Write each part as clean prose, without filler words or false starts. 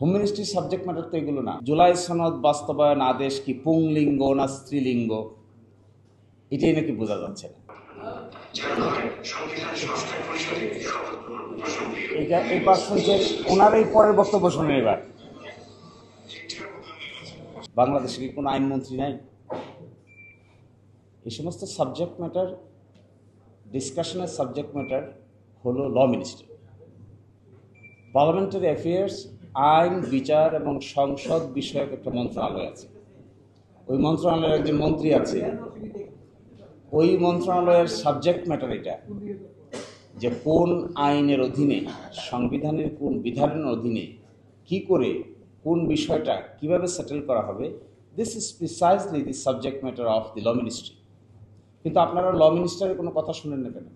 Home মিনিস্ট্রির subject matter তো এগুলো না। জুলাই সনদ বাস্তবায়ন আদেশ কি পুংলিঙ্গ না স্ত্রীলিঙ্গ, এটাই নাকি বোঝা যাচ্ছে না। এটা এই পার্সেন্টের ওনার এই পরের বক্তব্য শুনে এবার। বাংলাদেশে কি কোনো আইনমন্ত্রী নাই? এই সমস্ত সাবজেক্ট ম্যাটার, ডিসকাশনের সাবজেক্ট ম্যাটার হলো ল মিনিস্টার। পার্লামেন্টারি অ্যাফেয়ার্স, আইন, বিচার এবং সংসদ বিষয়ক একটা মন্ত্রণালয় আছে। ওই মন্ত্রণালয়ের একজন মন্ত্রী আছে। ওই মন্ত্রণালয়ের সাবজেক্ট ম্যাটার এটা, যে কোন আইনের অধীনে, সংবিধানের কোন বিধানের অধীনে কি করে কোন বিষয়টা কিভাবে সেটেল করা হবে, this is precisely the subject matter of the law ministry. কিন্তু আপনারা ল মিনিস্টারের কোনো কথা শুনেন না কেন?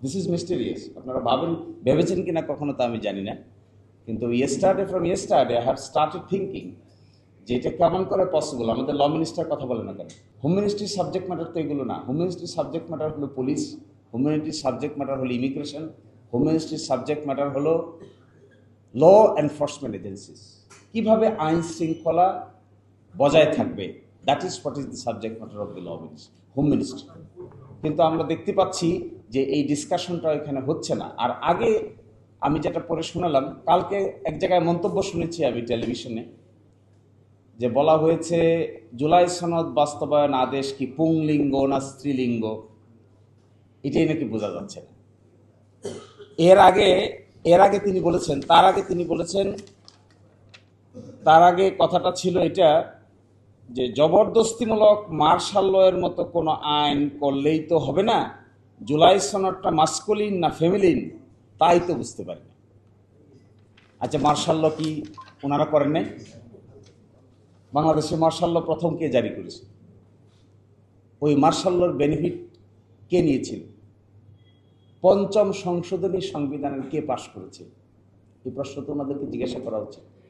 This is mysterious. আপনারা ভেবেছেন কিনা কখনো তা আমি জানি না, কিন্তু from yesterday I have started thinking যে এটা কেমন করে পসিবল, আমাদের ল মিনিস্টার কথা বলে না কেন? হোম মিনিস্ট্রির সাবজেক্ট ম্যাটার তো এগুলো না। হোম মিনিস্ট্রির সাবজেক্ট ম্যাটার হলো পুলিশ, হোম মিনিস্ট্রির সাবজেক্ট ম্যাটার হলো ইমিগ্রেশন, হোম মিনিস্ট্রির সাবজেক্ট ম্যাটার হলো ল এনফোর্সমেন্ট এজেন্সিস। কীভাবে আইন শৃঙ্খলা বজায় থাকবে, that is what is the subject matter of the law ministry, home ministry. কিন্তু আমরা দেখতে পাচ্ছি যে এই ডিসকাশনটা এখানে হচ্ছে না। আর আগে আমি যেটা পড়ে শোনালাম, কালকে এক জায়গায় মন্তব্য শুনেছি আমি টেলিভিশনে, যে বলা হয়েছে জুলাই সনদ বাস্তবায়ন আদেশ কি পুংলিঙ্গ না স্ত্রীলিঙ্গ, এটাই নাকি বোঝা যাচ্ছে না। এর আগে তিনি বলেছেন তার আগে কথাটা ছিল এটা, যে জবরদস্তিমূলক মার্শাল লয়ের মতো কোনো আইন করলেই তো হবে না, জুলাই সনদটা মাস্কুলিন না ফেমিলিন তাই তো বুঝতে পারি না। আচ্ছা, মার্শাল ল কি ওনারা করেন নাই? বাংলাদেশে মার্শাল ল প্রথম কে জারি করেছে? ওই মার্শাল লর বেনিফিট কে নিয়েছিল? পঞ্চম সংশোধনী সংবিধানের কে পাশ করেছে? এই প্রশ্ন তো ওনাদেরকে জিজ্ঞাসা করা উচিত।